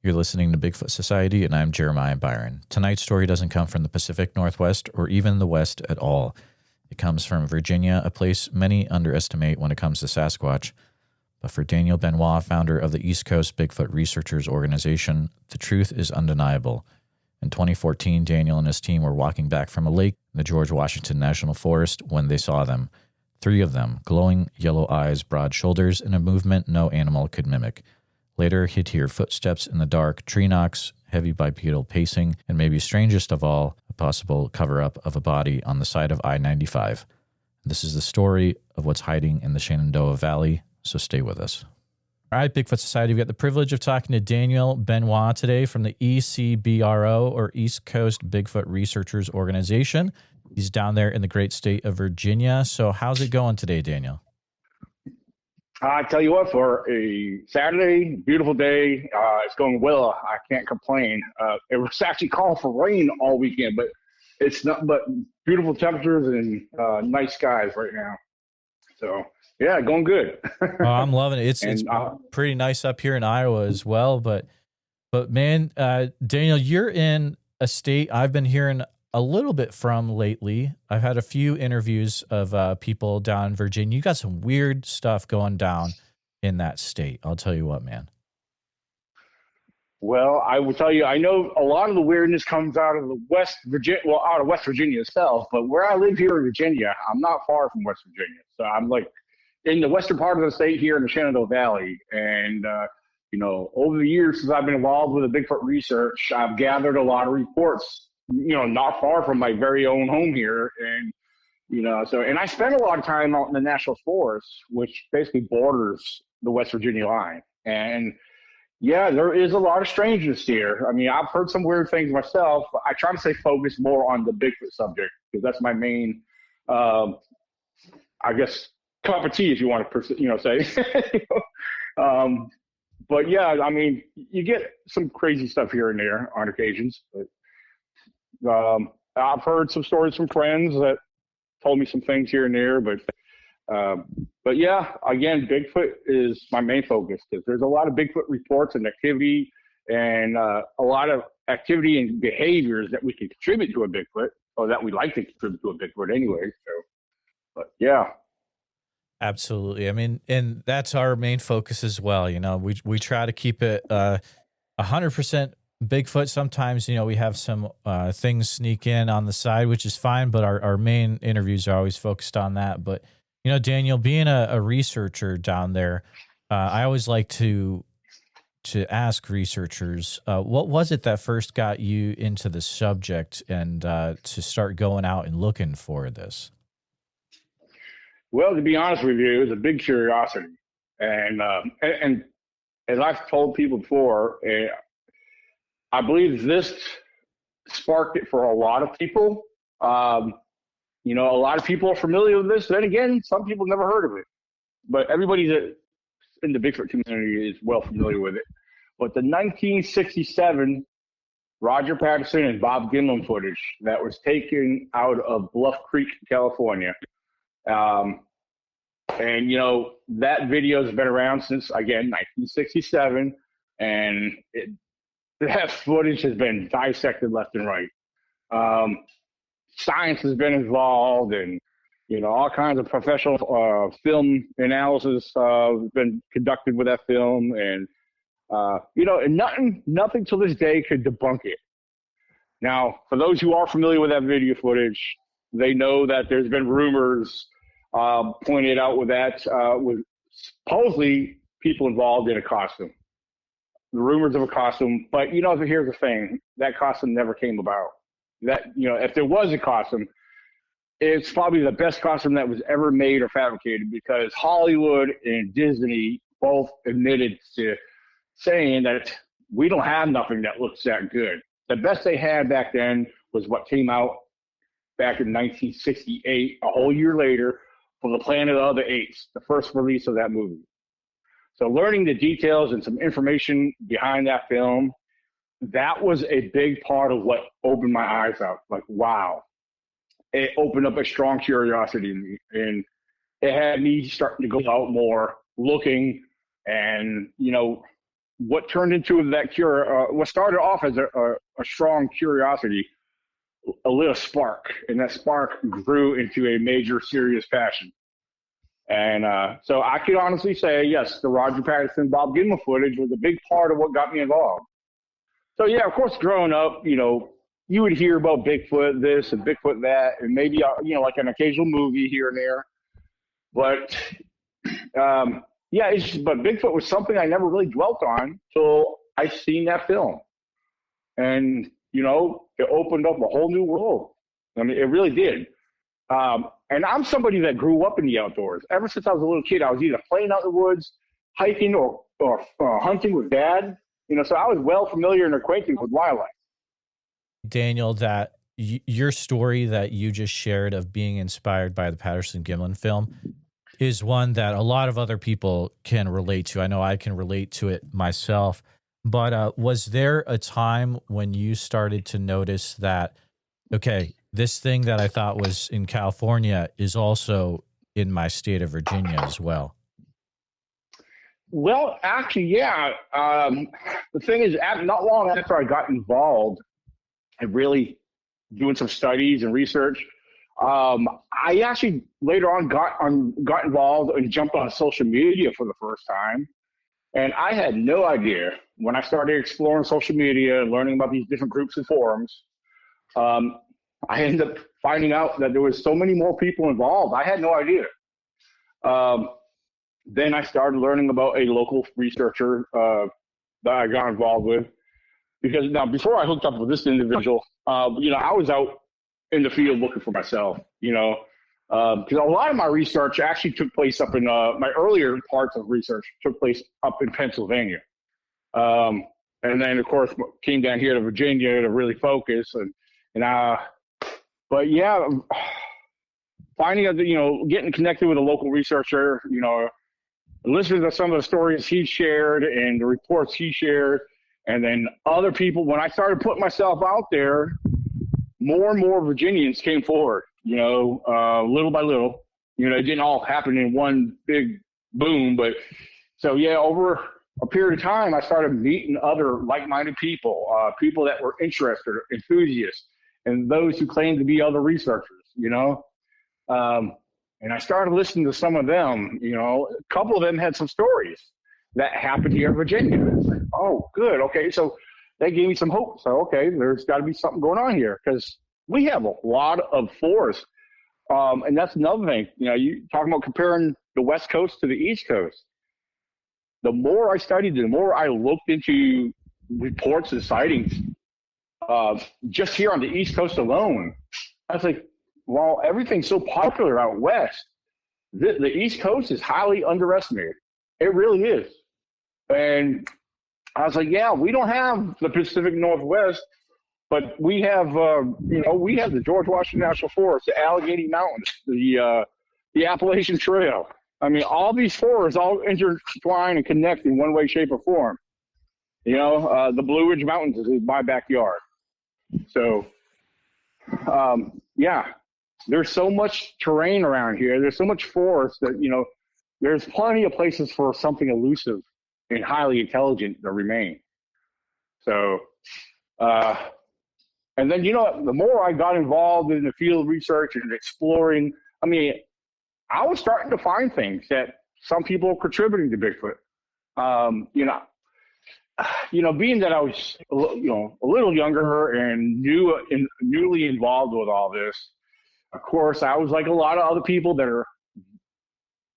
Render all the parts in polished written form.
You're listening to Bigfoot Society, and I'm Jeremiah Byron. Tonight's story doesn't come from the Pacific Northwest or even the West at all. It comes from Virginia, a place many underestimate when it comes to Sasquatch. But for Daniel Benoit, founder of the East Coast Bigfoot Researchers Organization, the truth is undeniable. In 2014, Daniel and his team were walking back from a lake in the George Washington National Forest when they saw them. 3 of them, glowing yellow eyes, broad shoulders, and a movement no animal could mimic. Later, he'd hear footsteps in the dark, tree knocks, heavy bipedal pacing, and maybe strangest of all, a possible cover-up of a body on the side of I-95. This is the story of what's hiding in the Shenandoah Valley, so stay with us. All right, Bigfoot Society, we've got the privilege of talking to Daniel Benoit today from the ECBRO, or East Coast Bigfoot Researchers Organization. He's down there in the great state of Virginia. So how's it going today, Daniel? I tell you what, for a Saturday, beautiful day, it's going well. I can't complain. It was actually calling for rain all weekend, but it's not. But beautiful temperatures and nice skies right now. So yeah, going good. Oh, I'm loving it. It's pretty nice up here in Iowa as well. But man, Daniel, you're in a state I've been hearing a little bit from lately. I've had a few interviews of people down in Virginia. You got some weird stuff going down in that state. I'll tell you what, man. Well, I will tell you, I know a lot of the weirdness comes out of the West Virginia itself, but where I live here in Virginia, I'm not far from West Virginia. So I'm like in the western part of the state here in the Shenandoah Valley. And, over the years since I've been involved with the Bigfoot research, I've gathered a lot of reports, not far from my very own home here. And, and I spent a lot of time out in the National Forest, which basically borders the West Virginia line. And yeah, there is a lot of strangeness here. I mean, I've heard some weird things myself. I try to stay focused more on the Bigfoot subject because that's my main, cup of tea, if you want to, say. But yeah, I mean, you get some crazy stuff here and there on occasions. But, I've heard some stories from friends that told me some things here and there, but yeah, again, Bigfoot is my main focus because there's a lot of Bigfoot reports and activity and a lot of activity and behaviors that we can contribute to a Bigfoot, or that we like to contribute to a Bigfoot anyway. So, but yeah. Absolutely. I mean, and that's our main focus as well. We try to keep it 100% Bigfoot. Sometimes, we have some things sneak in on the side, which is fine, but our main interviews are always focused on that. But, Daniel, being a researcher down there, I always like to ask researchers, what was it that first got you into the subject and to start going out and looking for this? Well, to be honest with you, it was a big curiosity. And as I've told people before, I believe this sparked it for a lot of people. A lot of people are familiar with this. Then again, some people never heard of it. But everybody that in the Bigfoot community is well familiar with it. But the 1967 Roger Patterson and Bob Gimlin footage that was taken out of Bluff Creek, California. That video has been around since, again, 1967. And that footage has been dissected left and right. Science has been involved, and all kinds of professional film analysis has been conducted with that film, and and nothing to this day could debunk it. Now, for those who are familiar with that video footage, they know that there's been rumors pointed out with that with supposedly people involved in a costume. The rumors of a costume, but here's the thing: that costume never came about. That if there was a costume, it's probably the best costume that was ever made or fabricated, because Hollywood and Disney both admitted to saying that we don't have nothing that looks that good. The best they had back then was what came out back in 1968, a whole year later, from the Planet of the Apes, the first release of that movie. So learning the details and some information behind that film, that was a big part of what opened my eyes out. Like, wow. It opened up a strong curiosity in me, and it had me starting to go out more, looking, and, what turned into that what started off as a strong curiosity, a little spark, and that spark grew into a major serious passion. And so I could honestly say, yes, the Roger Patterson, Bob Gimel footage was a big part of what got me involved. So yeah, of course, growing up, you would hear about Bigfoot this and Bigfoot that, and maybe, like an occasional movie here and there. But but Bigfoot was something I never really dwelt on until I seen that film. And, it opened up a whole new world. I mean, it really did. And I'm somebody that grew up in the outdoors. Ever since I was a little kid, I was either playing out in the woods, hiking, or hunting with dad. So I was well familiar and acquainted with wildlife. Daniel, that your story that you just shared of being inspired by the Patterson-Gimlin film is one that a lot of other people can relate to. I know I can relate to it myself. But was there a time when you started to notice that, okay, this thing that I thought was in California is also in my state of Virginia as well? Well, actually, yeah. The thing is, not long after I got involved and really doing some studies and research, I actually later on got involved and jumped on social media for the first time. And I had no idea when I started exploring social media and learning about these different groups and forums. I ended up finding out that there was so many more people involved. I had no idea. Then I started learning about a local researcher that I got involved with. Because now, before I hooked up with this individual, I was out in the field looking for myself, because a lot of my research actually took place up in my earlier parts of research took place up in Pennsylvania. And then, of course, came down here to Virginia to really focus. But yeah, finding out that, getting connected with a local researcher, listening to some of the stories he shared and the reports he shared, and then other people, when I started putting myself out there, more and more Virginians came forward, little by little. It didn't all happen in one big boom, but so yeah, over a period of time, I started meeting other like-minded people, people that were interested, enthusiasts, and those who claimed to be other researchers, and I started listening to some of them, a couple of them had some stories that happened here in Virginia. It's like, oh, good. Okay. So that gave me some hope. So, okay, there's got to be something going on here because we have a lot of forests. And that's another thing, you talking about comparing the West Coast to the East Coast. The more I studied, the more I looked into reports and sightings, just here on the East Coast alone. I was like, well, everything's so popular out West, the East Coast is highly underestimated. It really is. And I was like, yeah, we don't have the Pacific Northwest, but we have, we have the George Washington National Forest, the Allegheny Mountains, the Appalachian Trail. I mean, all these forests all intertwine and connect in one way, shape, or form. The Blue Ridge Mountains is my backyard. So, yeah, there's so much terrain around here. There's so much forest that, there's plenty of places for something elusive and highly intelligent to remain. So, and then, the more I got involved in the field research and exploring, I was starting to find things that some people are contributing to Bigfoot. Being that I was, a little younger and newly involved with all this, of course, I was like a lot of other people that are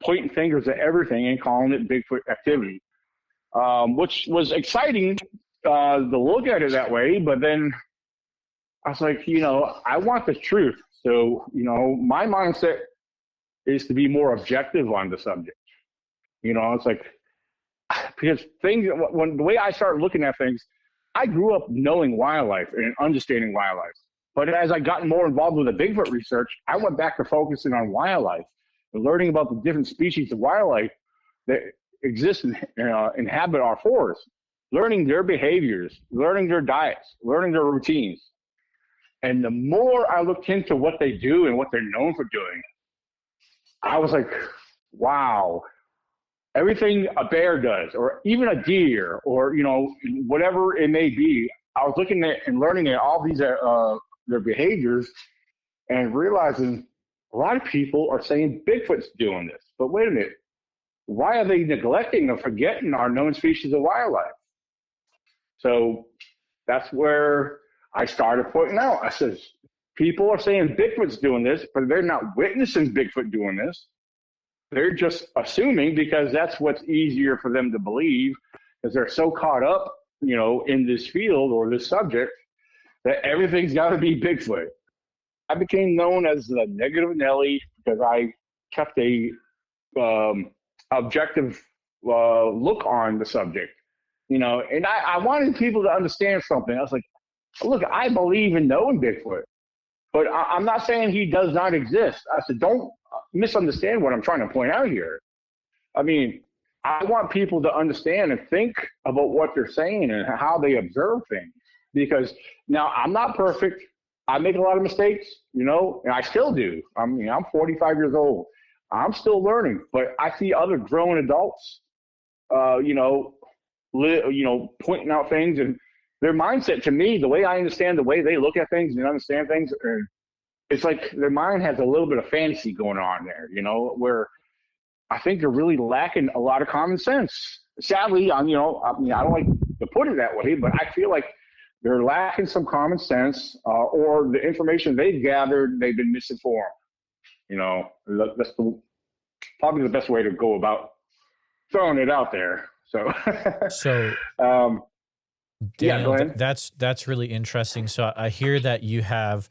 pointing fingers at everything and calling it Bigfoot activity, which was exciting to look at it that way. But then I was like, I want the truth. So, my mindset is to be more objective on the subject. It's like, because the way I started looking at things, I grew up knowing wildlife and understanding wildlife. But as I got more involved with the Bigfoot research, I went back to focusing on wildlife and learning about the different species of wildlife that exist and inhabit our forests, learning their behaviors, learning their diets, learning their routines. And the more I looked into what they do and what they're known for doing, I was like, wow, everything a bear does, or even a deer, or, whatever it may be. I was looking at and learning at all these, their behaviors, and realizing a lot of people are saying Bigfoot's doing this. But wait a minute. Why are they neglecting or forgetting our known species of wildlife? So that's where I started pointing out. I says, people are saying Bigfoot's doing this, but they're not witnessing Bigfoot doing this. They're just assuming because that's what's easier for them to believe, because they're so caught up, in this field or this subject, that everything's got to be Bigfoot. I became known as the Negative Nelly because I kept a objective look on the subject, and I wanted people to understand something. I was like, look, I believe in knowing Bigfoot, but I'm not saying he does not exist. I said, don't misunderstand what I'm trying to point out here. I mean, I want people to understand and think about what they're saying and how they observe things, because now I'm not perfect. I make a lot of mistakes, and I still do. I'm 45 years old. I'm still learning, but I see other grown adults, pointing out things, and their mindset, to me, the way I understand the way they look at things and understand things, it's like their mind has a little bit of fantasy going on there, where I think they're really lacking a lot of common sense. Sadly, I don't like to put it that way, but I feel like they're lacking some common sense, or the information they've gathered, they've been misinformed. That's probably the best way to go about throwing it out there. So, Daniel, go ahead. That's really interesting. So I hear that you have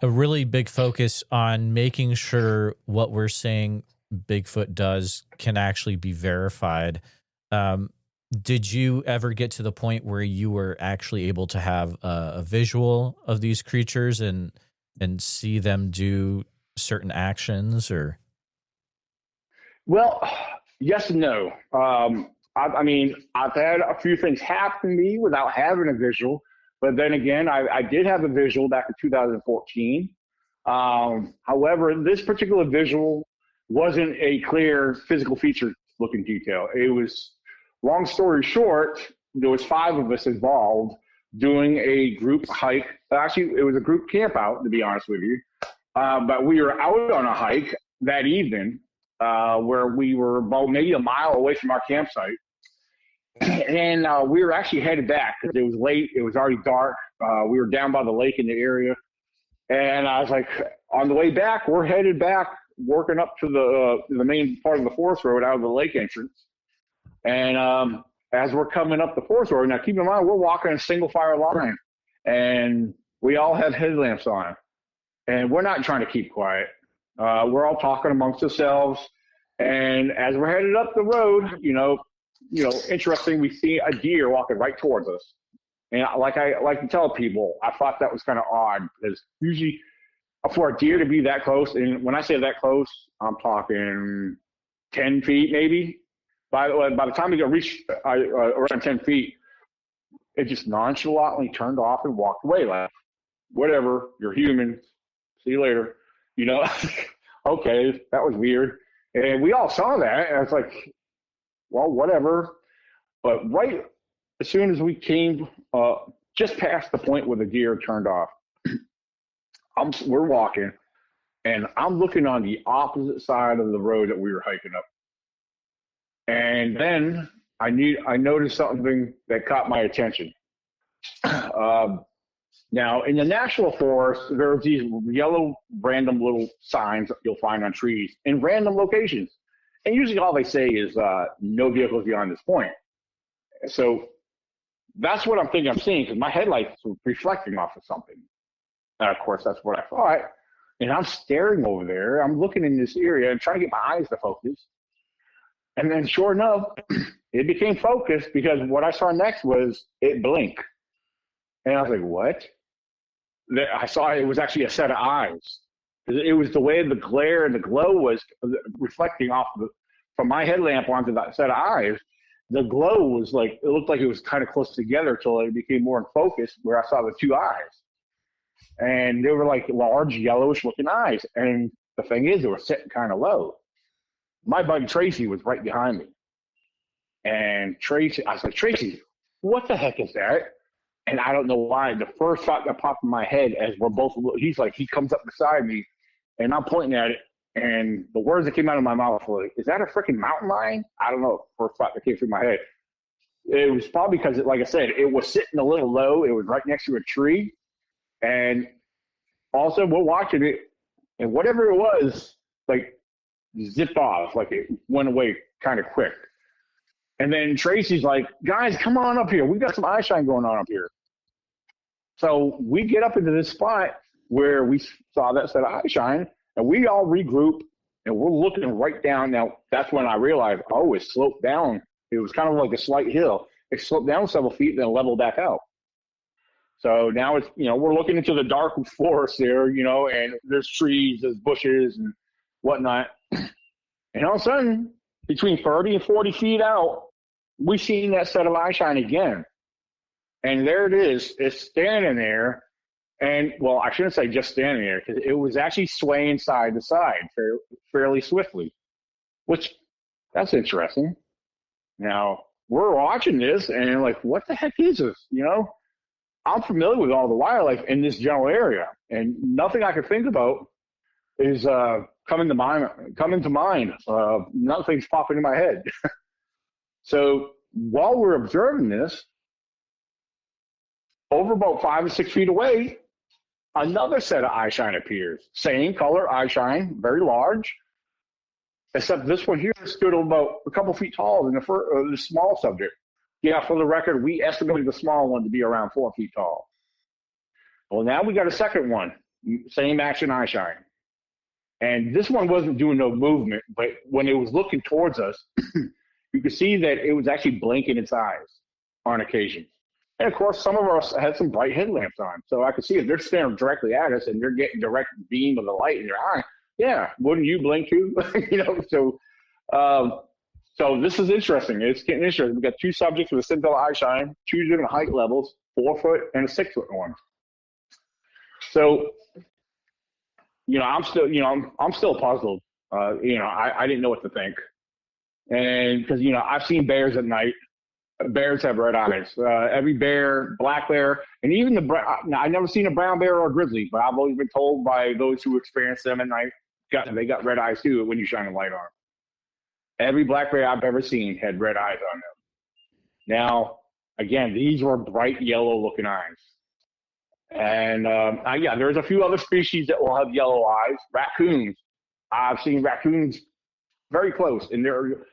a really big focus on making sure what we're saying Bigfoot does can actually be verified. Did you ever get to the point where you were actually able to have a visual of these creatures and see them do certain actions, or? Well, yes and no. I've had a few things happen to me without having a visual, but then again, I did have a visual back in 2014. However, this particular visual wasn't a clear physical feature looking detail. It was, long story short, there was 5 of us involved doing a group hike. Actually, it was a group camp out, to be honest with you. But we were out on a hike that evening, where we were about maybe a mile away from our campsite. And we were actually headed back because it was late. It was already dark. We were down by the lake in the area. And I was like, on the way back, we're headed back, working up to the main part of the forest road out of the lake entrance. And as we're coming up the forest road, now keep in mind, we're walking in a single file line. And we all have headlamps on. And we're not trying to keep quiet. We're all talking amongst ourselves. And as we're headed up the road, interesting, we see a deer walking right towards us. And like I like to tell people, I thought that was kind of odd, because usually for a deer to be that close, and when I say that close, I'm talking 10 feet maybe. By the time we reach around 10 feet, it just nonchalantly turned off and walked away, like, whatever, you're human, see you later. Okay, that was weird. And we all saw that, and it's like, well, whatever. But right as soon as we came just past the point where the deer turned off, we're walking, and I'm looking on the opposite side of the road that we were hiking up. And then I noticed something that caught my attention. Now, in the national forest, there's these yellow random little signs that you'll find on trees in random locations. And usually all they say is no vehicles beyond this point. So that's what I'm thinking I'm seeing, because my headlights were reflecting off of something. And of course, that's what I thought. And I'm staring over there. I'm looking in this area and trying to get my eyes to focus. And then sure enough, it became focused, because what I saw next was it blink. And I was like, what? I saw it was actually a set of eyes. It was the way the glare and the glow was reflecting off from my headlamp onto that set of eyes. The glow was like, it looked like it was kind of close together till it became more in focus, where I saw the 2 eyes. And they were like large yellowish looking eyes. And the thing is, they were sitting kind of low. My buddy Tracy was right behind me. And Tracy, I said, Tracy, what the heck is that? And I don't know why. The first thought that popped in my head as we're both, he's like, he comes up beside me and I'm pointing at it. And the words that came out of my mouth were like, is that a freaking mountain lion? I don't know. First thought that came through my head. It was probably because, like I said, it was sitting a little low. It was right next to a tree. And also, we're watching it. And whatever it was, like, zipped off. Like, it went away kind of quick. And then Tracy's like, guys, come on up here. We got some eye shine going on up here. So we get up into this spot where we saw that set of eye shine. And we all regroup, and we're looking right down. Now, that's when I realized, it sloped down. It was kind of like a slight hill. It sloped down several feet, then leveled back out. So now it's, we're looking into the dark forest there, and there's trees, there's bushes and whatnot. And all of a sudden, between 30 and 40 feet out, we seen that set of eye shine again. And there it is. It's standing there. And, well, I shouldn't say just standing there, because it was actually swaying side to side fairly swiftly, which, that's interesting. Now, we're watching this, and like, what the heck is this, I'm familiar with all the wildlife in this general area, and nothing I could think about is coming to mind. Nothing's popping in my head. So while we're observing this, over about 5 or 6 feet away, another set of eye shine appears. Same color eye shine, very large, except this one here stood about a couple feet taller than the small subject. Yeah, for the record, we estimated the small one to be around 4 feet tall. Well, now we got a second one, same action eye shine. And this one wasn't doing no movement, but when it was looking towards us, you could see that it was actually blinking its eyes on occasion. And of course, some of us had some bright headlamps on, so I could see if they're staring directly at us and they're getting direct beam of the light in their eye. Yeah, wouldn't you blink too? So this is interesting. It's getting interesting. We got two subjects with a scintilla eye shine, two different height levels, 4 foot and a 6 foot one. So, I'm still puzzled. I didn't know what to think, and because I've seen bears at night. Bears have red eyes. Every bear, black bear, and even I've never seen a brown bear or a grizzly, but I've always been told by those who experience them at night, they got red eyes too when you shine a light on them. Every black bear I've ever seen had red eyes on them. Now, again, these were bright yellow looking eyes. And there's a few other species that will have yellow eyes. Raccoons. I've seen raccoons very close, and their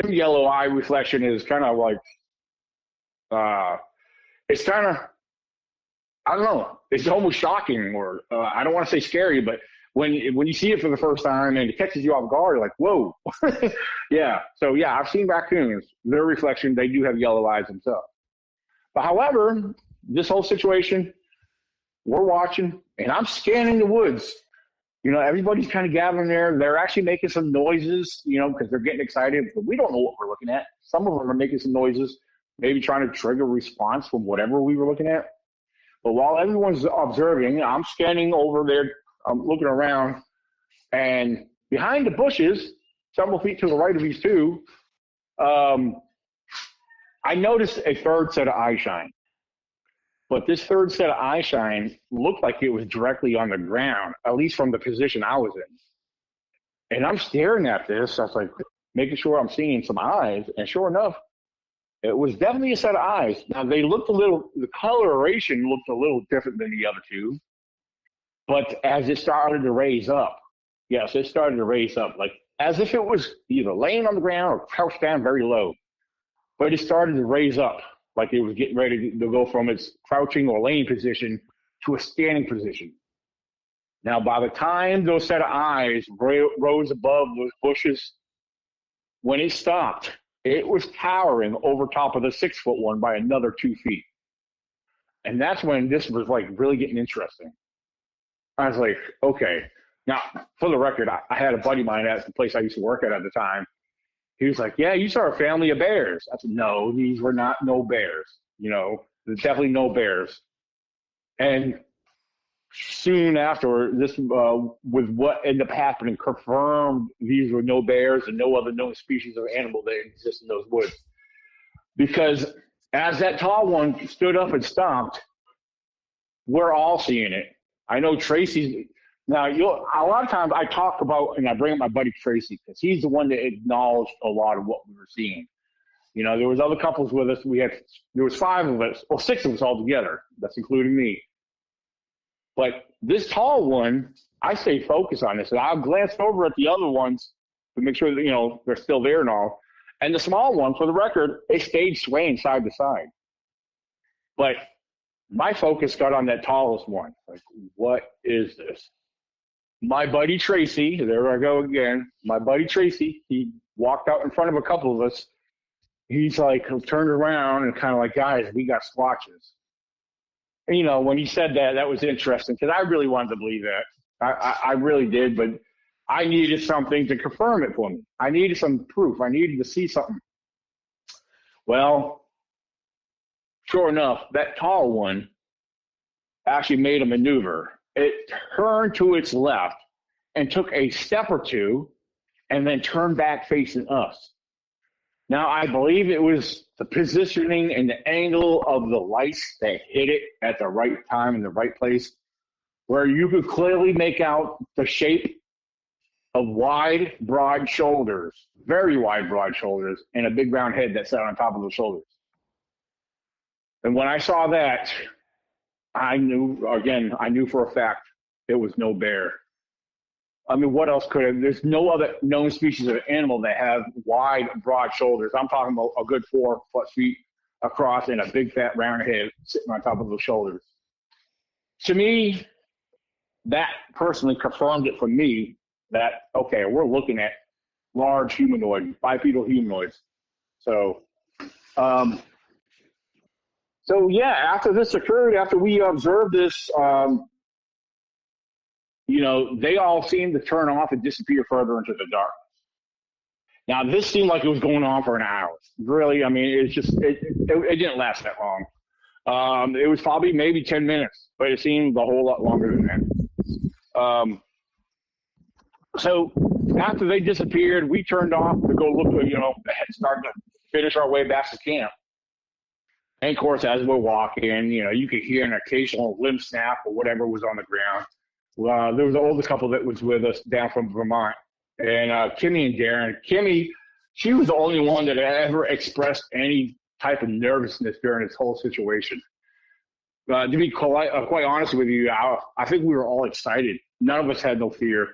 yellow eye reflection is kind of like, it's kind of, I don't know, it's almost shocking, or I don't want to say scary, but when you see it for the first time and it catches you off guard, you're like, whoa. So I've seen raccoons. Their reflection, they do have yellow eyes themselves. But however, this whole situation, we're watching, and I'm scanning the woods. Everybody's kind of gathering there. They're actually making some noises, because they're getting excited. But we don't know what we're looking at. Some of them are making some noises, maybe trying to trigger a response from whatever we were looking at. But while everyone's observing, I'm scanning over there. I'm looking around, and behind the bushes, several feet to the right of these two, I noticed a third set of eye shine. But this third set of eye shine looked like it was directly on the ground, at least from the position I was in. And I'm staring at this. I was like, making sure I'm seeing some eyes. And sure enough, it was definitely a set of eyes. Now, the coloration looked a little different than the other two. But as it started to raise up, it started to raise up, like as if it was either laying on the ground or crouched down very low. But it started to raise up, like it was getting ready to go from its crouching or laying position to a standing position. Now, by the time those set of eyes rose above those bushes, when it stopped, it was towering over top of the 6 foot one by another 2 feet. And that's when this was like really getting interesting. I was like, okay. Now, for the record, I had a buddy of mine at the place I used to work at the time. He was like, yeah, you saw a family of bears. I said, no, these were no bears. There's definitely no bears. And soon after, this with what ended up happening, confirmed these were no bears and no other known species of animal that exist in those woods. because as that tall one stood up and stopped, we're all seeing it. I know Tracy's. Now, a lot of times I talk about, and I bring up my buddy Tracy, because he's the one that acknowledged a lot of what we were seeing. You know, there was other couples with us. There was 5 of us, or 6 of us all together. That's including me. But this tall one, I stay focused on this, and I'll glance over at the other ones to make sure that, you know, they're still there and all. And the small one, for the record, it stayed swaying side to side. But my focus got on that tallest one. Like, what is this? My buddy Tracy, there I go again. My buddy Tracy, he walked out in front of a couple of us. He's like, turned around and kind of like, guys, we got squatches. And, you know, when he said that, that was interesting because I really wanted to believe that. I really did, but I needed something to confirm it for me. I needed some proof. I needed to see something. Well, sure enough, that tall one actually made a maneuver. It turned to its left and took a step or two and then turned back facing us. Now, I believe it was the positioning and the angle of the lights that hit it at the right time in the right place, where you could clearly make out the shape of wide, broad shoulders, very wide, broad shoulders, and a big round head that sat on top of the shoulders. And when I saw that, I knew for a fact it was no bear. I mean, what else could it? There's no other known species of animal that have wide, broad shoulders. I'm talking about a good 4 feet across and a big, fat, round head sitting on top of the shoulders. To me, that personally confirmed it for me that, okay, we're looking at large humanoid, bipedal humanoids. So yeah, after this occurred, after we observed this, you know, they all seemed to turn off and disappear further into the dark. Now, this seemed like it was going on for an hour. Really, I mean, it didn't last that long. It was probably maybe 10 minutes, but it seemed a whole lot longer than that. So after they disappeared, we turned off to go look, you know, started to finish our way back to camp. And of course, as we're walking, you know, you could hear an occasional limb snap or whatever was on the ground. There was an older couple that was with us down from Vermont, and Kimmy and Darren. Kimmy, she was the only one that ever expressed any type of nervousness during this whole situation. To be quite honest with you, I think we were all excited. None of us had no fear.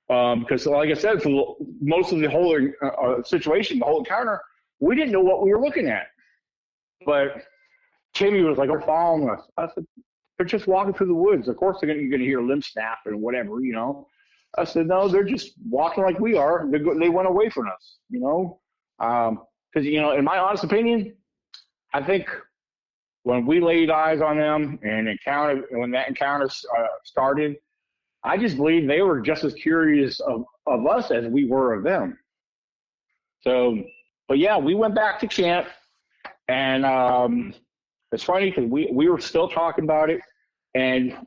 Because, like I said, for most of the whole situation, the whole encounter, we didn't know what we were looking at. But Kimmy was like, "They're following us." I said, "They're just walking through the woods. Of course, you're going to hear a limb snap and whatever, you know." I said, "No, they're just walking like we are. They went away from us, you know." Because, you know, in my honest opinion, I think when we laid eyes on them and when that encounter started, I just believe they were just as curious of us as we were of them. So, but yeah, we went back to camp, and it's funny because we were still talking about it, and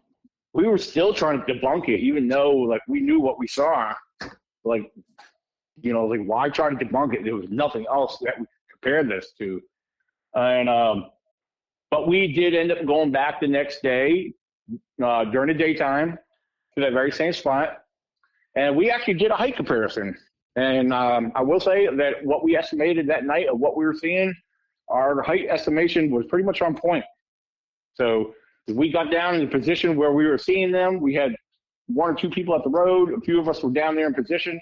we were still trying to debunk it, even though like we knew what we saw. Like, you know, like why try to debunk it? There was nothing else that we could compare this to, and but we did end up going back the next day during the daytime to that very same spot, and we actually did a height comparison. And I will say that what we estimated that night of what we were seeing, our height estimation was pretty much on point. So we got down in the position where we were seeing them. We had 1 or 2 people at the road. A few of us were down there in position.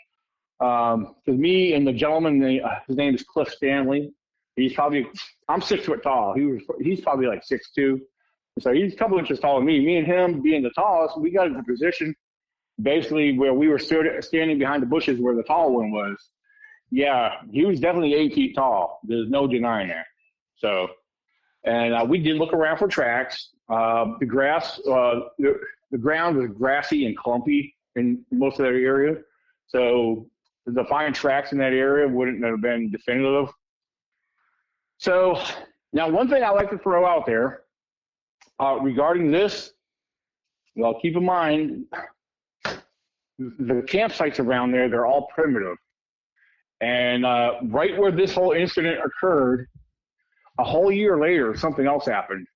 Because me and the gentleman, his name is Cliff Stanley. I'm 6 foot tall. He's probably like 6'2". So he's a couple inches taller than me. Me and him being the tallest, we got into position basically where we were standing behind the bushes where the tall one was. Yeah, he was definitely 8 feet tall. There's no denying that. So, and we did look around for tracks. The grass, the ground was grassy and clumpy in most of that area. So to find tracks in that area wouldn't have been definitive. So now one thing I like to throw out there regarding this, well, keep in mind, the campsites around there, they're all primitive. And right where this whole incident occurred, a whole year later, something else happened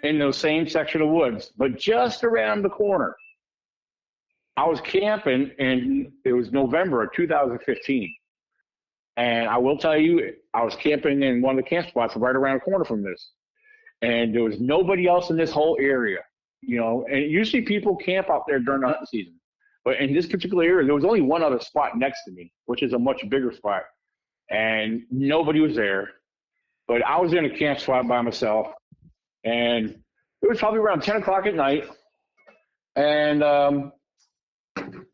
in those same section of woods, but just around the corner. I was camping, and it was November of 2015. And I will tell you, I was camping in one of the camp spots right around the corner from this. And there was nobody else in this whole area, you know. And usually people camp out there during the hunting season. But in this particular area, there was only one other spot next to me, which is a much bigger spot. And nobody was there. But I was in a camp spot by myself. And it was probably around 10 o'clock at night. And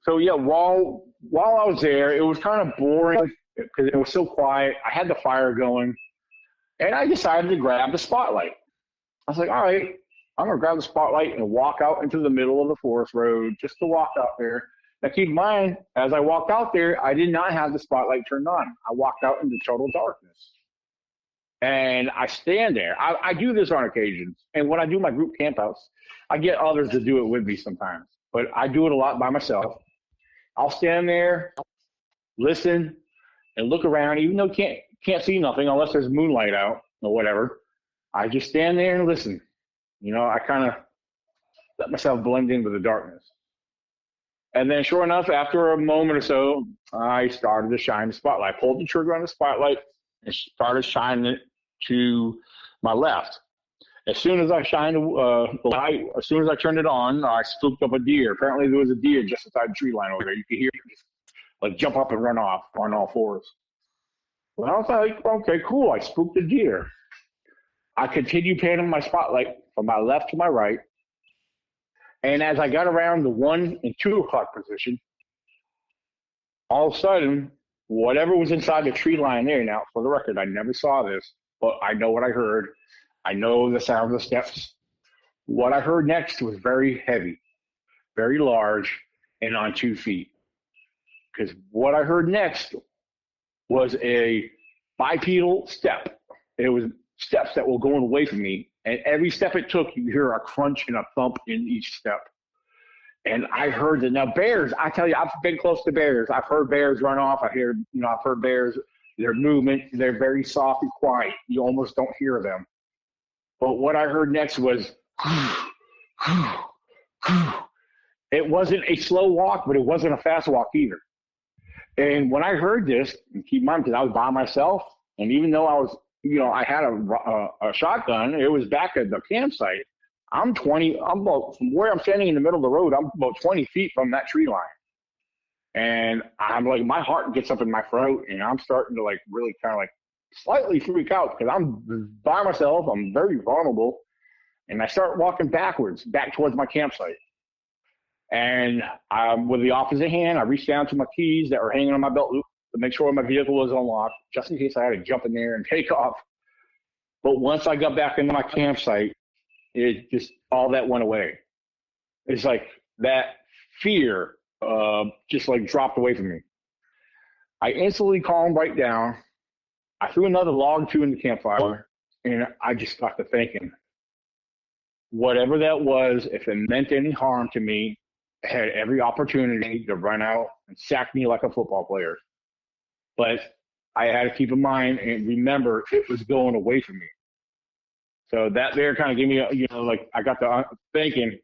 so, yeah, while I was there, it was kind of boring because it was so quiet. I had the fire going. And I decided to grab the spotlight. I was like, all right, I'm going to grab the spotlight and walk out into the middle of the forest road just to walk out there. Now, keep in mind, as I walked out there, I did not have the spotlight turned on. I walked out into total darkness. And I stand there. I do this on occasions. And when I do my group campouts, I get others to do it with me sometimes. But I do it a lot by myself. I'll stand there, listen, and look around, even though can't see nothing unless there's moonlight out or whatever. I just stand there and listen. You know, I kind of let myself blend in with the darkness. And then sure enough, after a moment or so, I started to shine the spotlight. I pulled the trigger on the spotlight and started shining it to my left. As soon as I shined the light, as soon as I turned it on, I spooked up a deer. Apparently there was a deer just inside the tree line over there. You could hear it just like jump up and run off on all fours. Well, I was like, okay, cool. I spooked a deer. I continued panning my spotlight from my left to my right. And as I got around the 1 and 2 o'clock position, all of a sudden, whatever was inside the tree line there, now for the record, I never saw this, but I know what I heard. I know the sound of the steps. What I heard next was very heavy, very large, and on 2 feet. Because what I heard next was a bipedal step. It was steps that were going away from me. And every step it took, you hear a crunch and a thump in each step. And I heard that. Now, bears, I tell you, I've been close to bears. I've heard bears run off. I've heard bears, their movement, they're very soft and quiet. You almost don't hear them. But what I heard next was, it wasn't a slow walk, but it wasn't a fast walk either. And when I heard this, and keep in mind, because I was by myself, and even though I was, I had a shotgun, it was back at the campsite. I'm about, from where I'm standing in the middle of the road, I'm about 20 feet from that tree line. And I'm like, my heart gets up in my throat, and I'm starting to like really kind of like slightly freak out because I'm by myself. I'm very vulnerable. And I start walking backwards, back towards my campsite. And with the opposite hand, I reached down to my keys that were hanging on my belt loop to make sure my vehicle was unlocked, just in case I had to jump in there and take off. But once I got back into my campsite, it just, all that went away. It's like that fear just like dropped away from me. I instantly calmed right down. I threw another log or two in the campfire, and I just got to thinking, whatever that was, if it meant any harm to me, it had every opportunity to run out and sack me like a football player. But I had to keep in mind and remember it was going away from me. So that there kind of gave me, I got to thinking.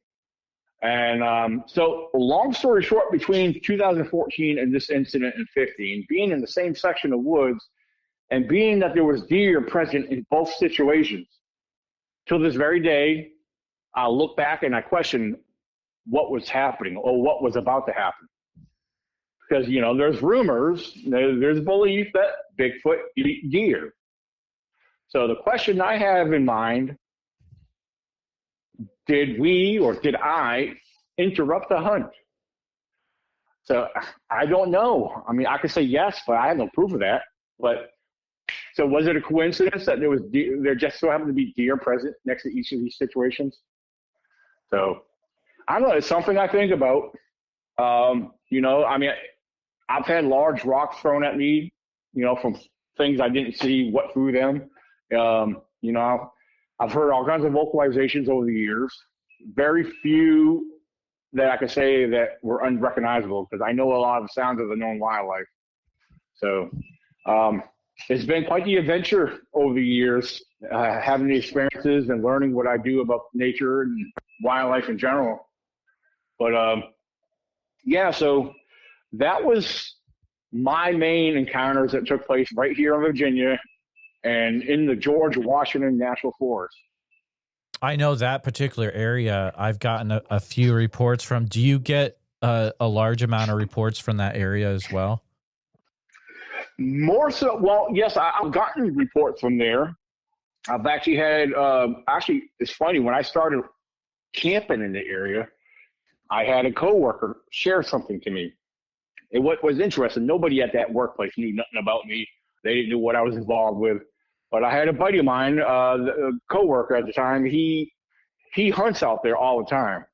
And so long story short, between 2014 and this incident in 15, being in the same section of woods and being that there was deer present in both situations, till this very day, I look back and I question what was happening or what was about to happen. Because, there's rumors, there's belief that Bigfoot eat deer. So the question I have in mind, did we or did I interrupt the hunt? So I don't know. I mean, I could say yes, but I have no proof of that. But so was it a coincidence that there just so happened to be deer present next to each of these situations? So I don't know. It's something I think about. I've had large rocks thrown at me, from things I didn't see what threw them. I've heard all kinds of vocalizations over the years. Very few that I could say that were unrecognizable because I know a lot of the sounds of the known wildlife. So, it's been quite the adventure over the years, having the experiences and learning what I do about nature and wildlife in general. But yeah, so that was my main encounters that took place right here in Virginia and in the George Washington National Forest. I know that particular area. I've gotten a few reports from. Do you get a large amount of reports from that area as well? More so, well, yes, I've gotten reports from there. I've actually had, it's funny, when I started camping in the area, I had a coworker share something to me. And what was interesting, nobody at that workplace knew nothing about me. They didn't know what I was involved with. But I had a buddy of mine, a coworker at the time, he hunts out there all the time.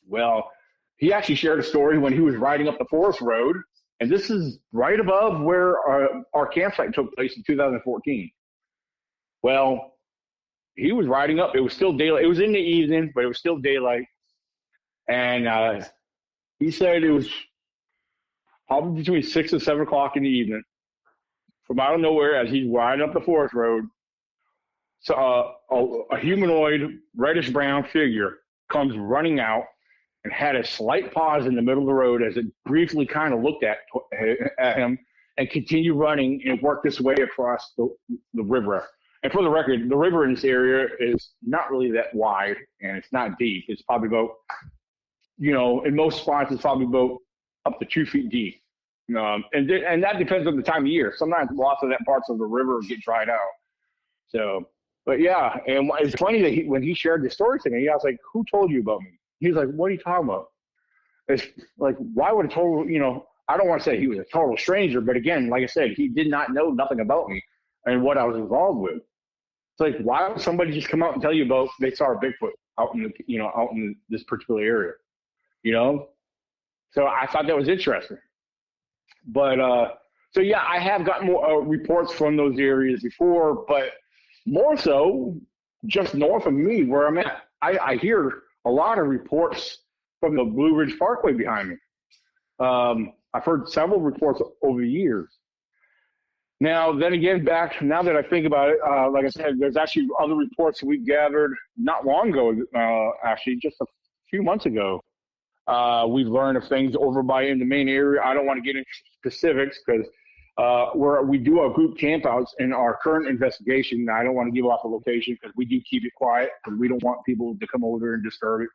Well, he actually shared a story when he was riding up the forest road, and this is right above where our campsite took place in 2014. Well, he was riding up. It was still daylight. It was in the evening, but it was still daylight. And he said it was probably between 6 and 7 o'clock in the evening. From out of nowhere, as he's riding up the forest road, so a humanoid reddish brown figure comes running out and had a slight pause in the middle of the road as it briefly kind of looked at him and continued running and worked its way across the river. And for the record, the river in this area is not really that wide and it's not deep. It's probably about, in most spots, it's probably about up to 2 feet deep. And that depends on the time of year. Sometimes lots of that parts of the river get dried out. So, but yeah, and it's funny that when he shared the story to me, I was like, "Who told you about me?" He's like, "What are you talking about?" It's like, why would a total, I don't want to say he was a total stranger, but again, like I said, he did not know nothing about me and what I was involved with. It's like, why would somebody just come out and tell you about they saw a Bigfoot out in this particular area, So I thought that was interesting. But so yeah, I have gotten more reports from those areas before, but more so just north of me where I'm at. I hear a lot of reports from the Blue Ridge Parkway behind me. I've heard several reports over the years. Now, then again, now that I think about it, like I said, there's actually other reports we gathered not long ago, actually just a few months ago. We've learned of things over in the main area. I don't want to get into specifics because we do our group campouts in our current investigation. I don't want to give off a location because we do keep it quiet because we don't want people to come over and disturb it,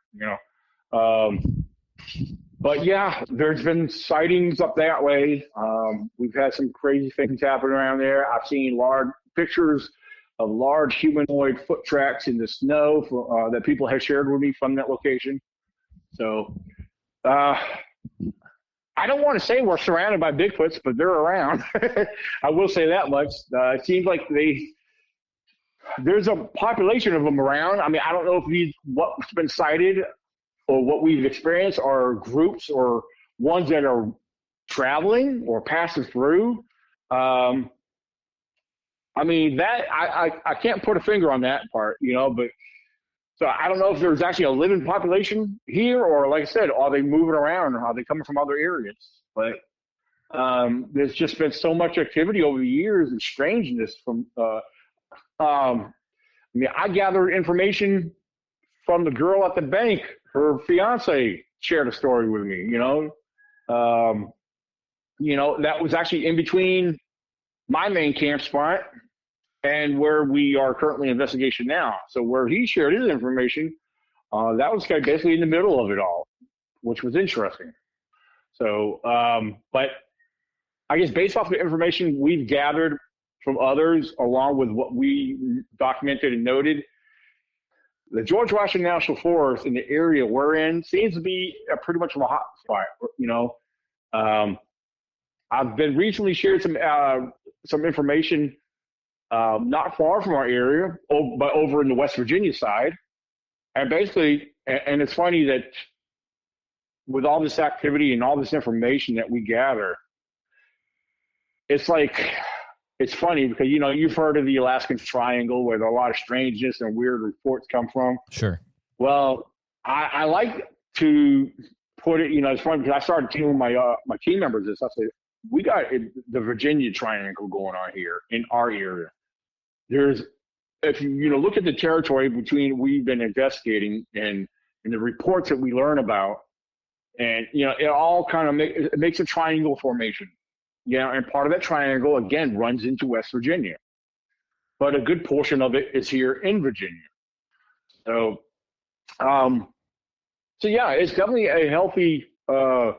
But yeah, there's been sightings up that way. We've had some crazy things happen around there. I've seen large pictures of large humanoid foot tracks in the snow that people have shared with me from that location. So I don't want to say we're surrounded by Bigfoots, but they're around. I will say that much. It seems like there's a population of them around. I mean, I don't know if what's been sighted or what we've experienced are groups or ones that are traveling or passing through. I mean, that I can't put a finger on that part, but so I don't know if there's actually a living population here or, like I said, are they moving around or are they coming from other areas? But there's just been so much activity over the years and strangeness from, I gathered information from the girl at the bank. Her fiance shared a story with me, that was actually in between my main camp spot and where we are currently in investigation now. So where he shared his information, that was kind of basically in the middle of it all, which was interesting. So, but I guess based off the information we've gathered from others, along with what we documented and noted, the George Washington National Forest in the area we're in seems to be pretty much of a hot spot. I've been recently shared some information not far from our area, but over in the West Virginia side. And basically, and it's funny that with all this activity and all this information that we gather, it's funny because, you've heard of the Alaskan Triangle where a lot of strangeness and weird reports come from. Sure. Well, I like to put it, it's funny because I started telling my team members this. I said, we got the Virginia Triangle going on here in our area. There's, if you look at the territory between we've been investigating and the reports that we learn about, and it all kind of it makes a triangle formation. And part of that triangle again runs into West Virginia, but a good portion of it is here in Virginia. So, it's definitely a healthy. I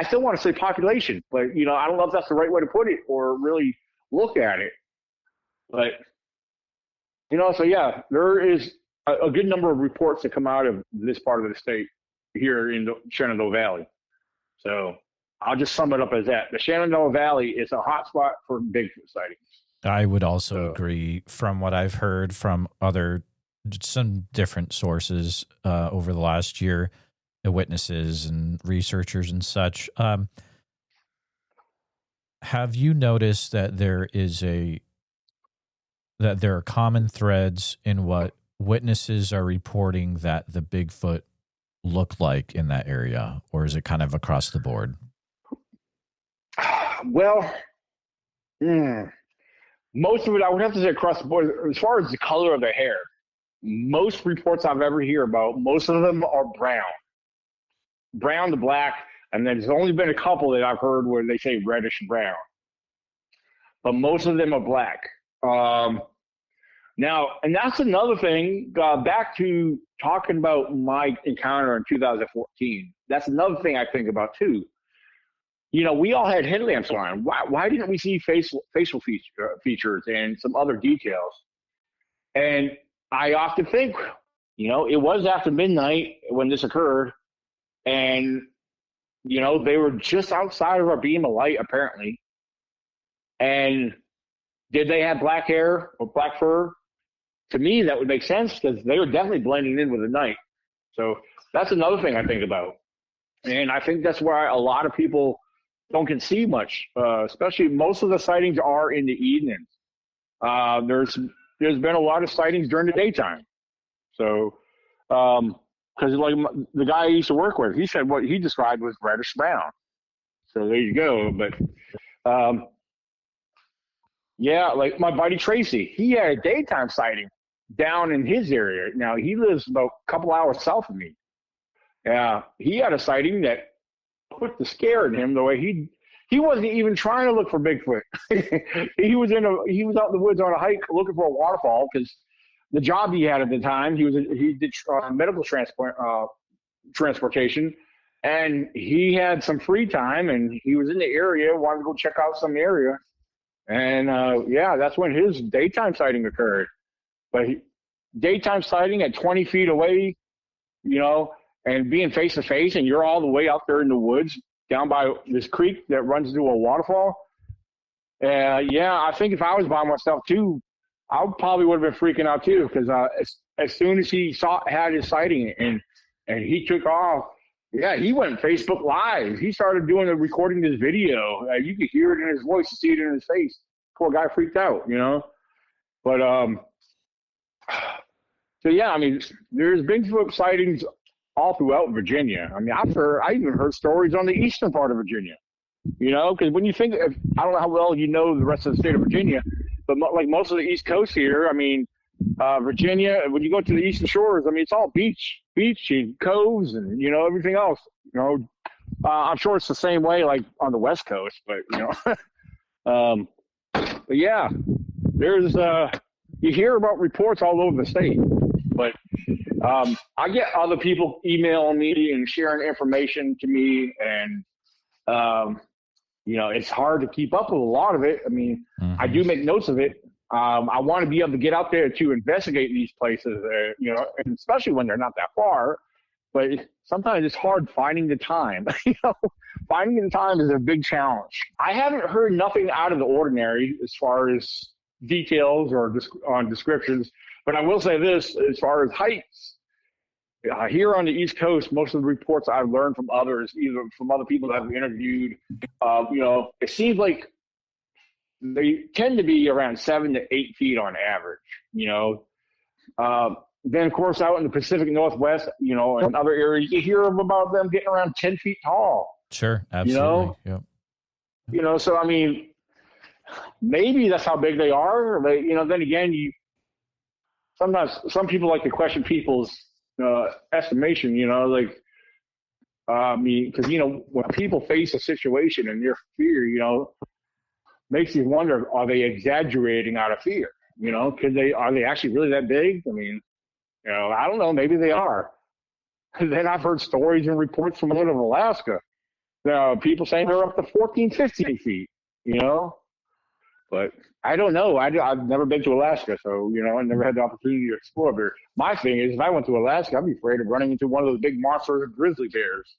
still want to say population, but I don't know if that's the right way to put it or really look at it. But there is a good number of reports that come out of this part of the state here in the Shenandoah Valley. So I'll just sum it up as that. The Shenandoah Valley is a hotspot for Bigfoot sightings. I would also agree from what I've heard from some different sources over the last year, the witnesses and researchers and such. Have you noticed that there are common threads in what witnesses are reporting that the Bigfoot look like in that area, or is it kind of across the board? Well, most of it, I would have to say across the board. As far as the color of the hair, most reports I've ever heard about, most of them are brown to black, and then there's only been a couple that I've heard where they say reddish brown, but most of them are black. Now, and that's another thing, back to talking about my encounter in 2014, that's another thing I think about too. We all had headlamps on. Why didn't we see facial features and some other details? And I often think, it was after midnight when this occurred, and, they were just outside of our beam of light, apparently. And did they have black hair or black fur? To me, that would make sense because they were definitely blending in with the night. So that's another thing I think about. And I think that's why a lot of people don't can see much, especially most of the sightings are in the evenings. There's been a lot of sightings during the daytime. So, because like the guy I used to work with, he said what he described was reddish brown. So there you go. But like my buddy Tracy, he had a daytime sighting down in his area. Now he lives about a couple hours south of me. Yeah, he had a sighting that put the scare in him the way he wasn't even trying to look for Bigfoot. he was out in the woods on a hike looking for a waterfall because the job he had at the time, he did medical transportation, and he had some free time, and he was in the area, wanted to go check out some area, and that's when his daytime sighting occurred. But daytime sighting at 20 feet away, and being face to face, and you're all the way out there in the woods down by this creek that runs to a waterfall. I think if I was by myself too, I probably would have been freaking out too, because as soon as he had his sighting and he took off, he went Facebook Live. He started recording this video. You could hear it in his voice, see it in his face. Poor guy freaked out, But there's Bigfoot sightings all throughout Virginia. I even heard stories on the eastern part of Virginia. Because when you think of, I don't know how well you know the rest of the state of Virginia, but like most of the East Coast here, Virginia, when you go to the eastern shores, it's all beach and coves and, everything else. I'm sure it's the same way like on the West Coast, but, there's, you hear about reports all over the state, but I get other people emailing me and sharing information to me, and, it's hard to keep up with a lot of it. I do make notes of it. I want to be able to get out there to investigate these places, and especially when they're not that far. But sometimes it's hard finding the time. Finding the time is a big challenge. I haven't heard nothing out of the ordinary as far as details or on descriptions. But I will say this, as far as heights, here on the East Coast, most of the reports I've learned from others, either from other people that I've interviewed, it seems like they tend to be around 7 to 8 feet on average. then, of course, out in the Pacific Northwest, you know, and other areas, you hear about them getting around 10 feet tall. Sure, absolutely. You know? Yep. You know, so, I mean, maybe that's how big they are. But, you know, then again, sometimes some people like to question people's estimation, you know, like, I mean, because, you know, when people face a situation and their fear, you know, makes you wonder, are they exaggerating out of fear? You know, are they actually really that big? I mean, you know, I don't know. Maybe they are. And then I've heard stories and reports from out of Alaska. People saying they're up to 14, 15 feet, you know. But I don't know. I've never been to Alaska, so, you know, I never had the opportunity to explore. But my thing is, if I went to Alaska, I'd be afraid of running into one of those big monster grizzly bears.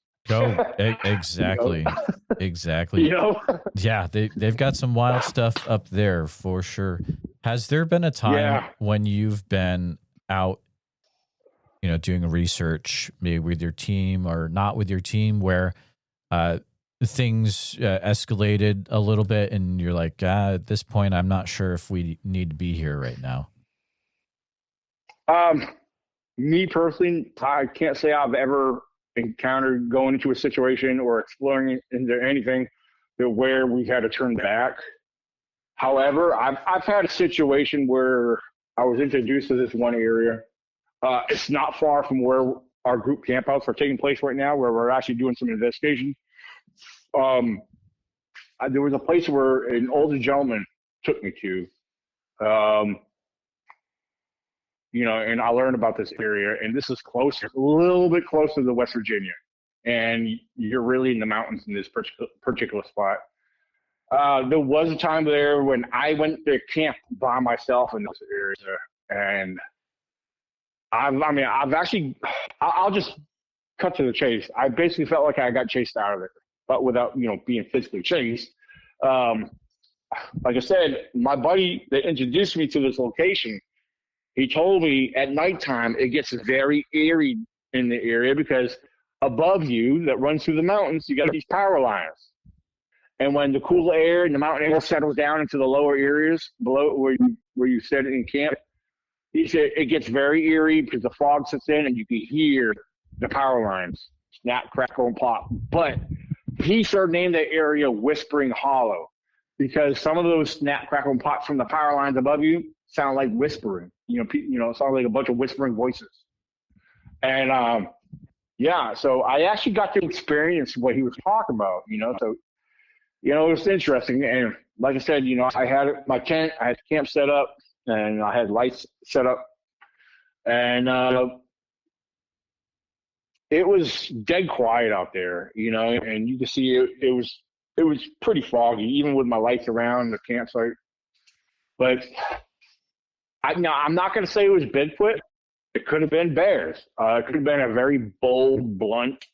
Exactly. You know? Exactly. You know? Yeah, they've got some wild stuff up there for sure. Has there been a time when you've been out, you know, doing research, maybe with your team or not with your team, where things escalated a little bit and you're like, at this point, I'm not sure if we need to be here right now? Me personally, I can't say I've ever encountered going into a situation or exploring into anything where we had to turn back. However, I've had a situation where I was introduced to this one area. It's not far from where our group campouts are taking place right now, where we're actually doing some investigation. There was a place where an older gentleman took me to, you know, and I learned about this area, and this is closer, a little bit closer to West Virginia, and you're really in the mountains in this particular spot. There was a time there when I went to camp by myself in this area, and I'll just cut to the chase. I basically felt like I got chased out of it, but without, you know, being physically chased. Like I said, my buddy that introduced me to this location, he told me at nighttime it gets very eerie in the area because above you that runs through the mountains, you got these power lines. And when the cool air and the mountain air settles down into the lower areas below where you sit in camp, he said it gets very eerie because the fog sets in and you can hear the power lines snap, crackle, and pop. But he started named that area Whispering Hollow because some of those snap, crackle, and pop from the power lines above you sound like whispering. You know, it sounds like a bunch of whispering voices. And so I actually got to experience what he was talking about. You know, so you know, it was interesting. And like I said, you know, I had my tent, I had camp set up, and I had lights set up, and it was dead quiet out there, you know, and you could see it was pretty foggy, even with my lights around the campsite. But I'm not going to say it was Bigfoot. It could have been bears. It could have been a very bold, blunt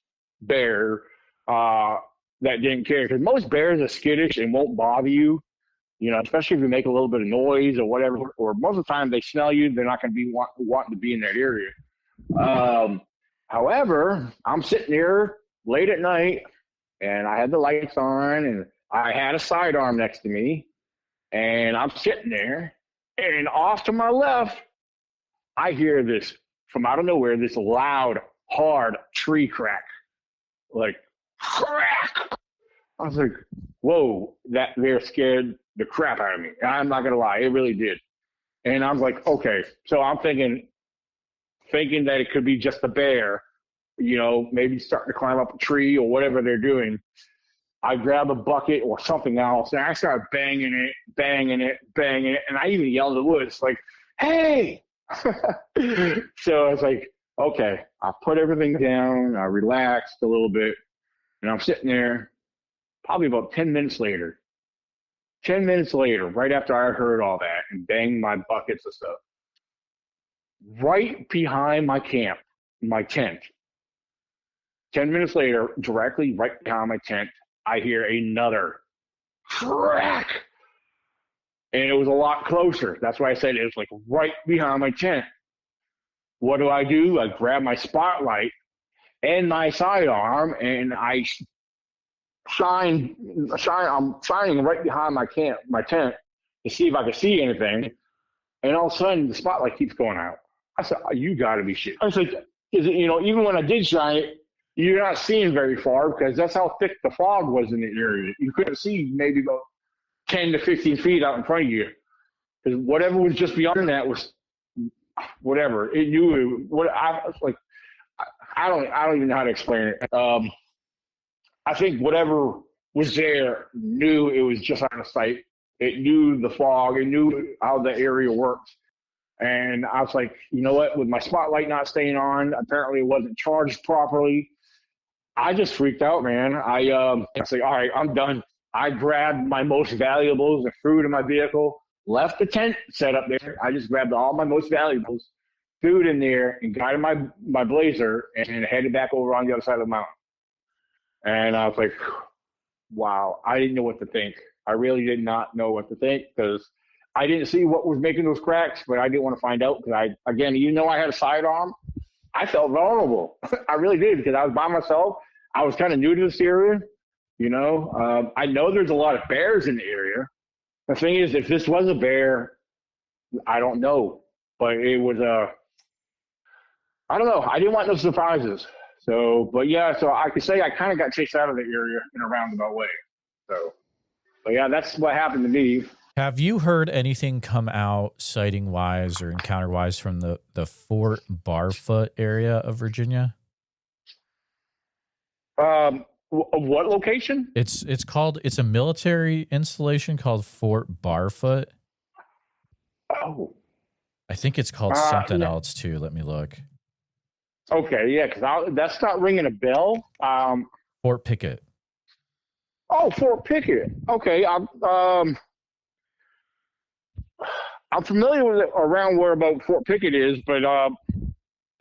bear that didn't care. Because most bears are skittish and won't bother you, you know, especially if you make a little bit of noise or whatever. Or most of the time they smell you, they're not going to be wanting to be in that area. However, I'm sitting there late at night, and I had the lights on, and I had a sidearm next to me, and I'm sitting there, and off to my left, I hear this from out of nowhere, this loud, hard tree crack, like crack. I was like, whoa, that there scared the crap out of me. I'm not gonna lie, it really did. And I was like, okay, so I'm thinking that it could be just a bear, you know, maybe starting to climb up a tree or whatever they're doing. I grab a bucket or something else, and I start banging it, and I even yelled in the woods, like, hey! So I was like, okay, I put everything down, I relaxed a little bit, and I'm sitting there probably about 10 minutes later, right after I heard all that and banged my buckets and stuff, right behind my camp, my tent, 10 minutes later, directly right behind my tent, I hear another crack. And it was a lot closer. That's why I said it was like right behind my tent. What do? I grab my spotlight and my sidearm, and I'm shining right behind my tent to see if I can see anything. And all of a sudden, the spotlight keeps going out. I said, oh, you got to be shit. I was like, even when I did shine it, you're not seeing very far because that's how thick the fog was in the area. You couldn't see maybe about 10 to 15 feet out in front of you. Because whatever was just beyond that was whatever. It knew it. What I was like, I don't even know how to explain it. I think whatever was there knew it was just out of sight. It knew the fog. It knew how the area worked. And I was like, you know what? With my spotlight not staying on, apparently it wasn't charged properly. I just freaked out, man. I was like, all right, I'm done. I grabbed my most valuables and threw it in my vehicle, left the tent set up there. I just grabbed all my most valuables, threw it in there, and got in my blazer and headed back over on the other side of the mountain. And I was like, wow, I didn't know what to think. I really did not know what to think because I didn't see what was making those cracks, but I didn't want to find out because even though I had a sidearm, I felt vulnerable. I really did because I was by myself. I was kind of new to this area, I know there's a lot of bears in the area. The thing is, if this was a bear, I don't know, but it was I don't know. I didn't want no surprises. So I could say I kind of got chased out of the area in a roundabout way. So, but yeah, that's what happened to me. Have you heard anything come out sighting-wise or encounter-wise from the Fort Barfoot area of Virginia? What location? It's a military installation called Fort Barfoot. Oh. I think it's called something else too. Let me look. Okay, yeah, because that's not ringing a bell. Fort Pickett. Oh, Fort Pickett. Okay, I'm familiar with it around where about Fort Pickett is, but to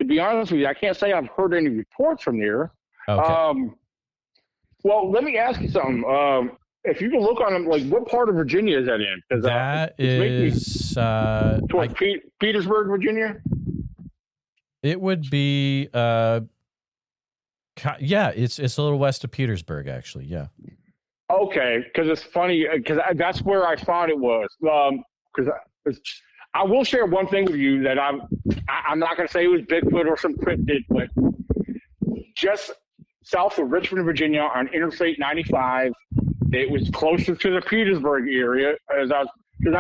be honest with you, I can't say I've heard any reports from there. Okay. Well, let me ask you something. If you can look on them, like what part of Virginia is that in? That is towards Petersburg, Virginia. It would be it's a little west of Petersburg, actually. Yeah. Okay, because it's funny because that's where I thought it was. Because I will share one thing with you that I'm not going to say it was Bigfoot or some cryptid, but just south of Richmond, Virginia, on Interstate 95, it was closer to the Petersburg area because I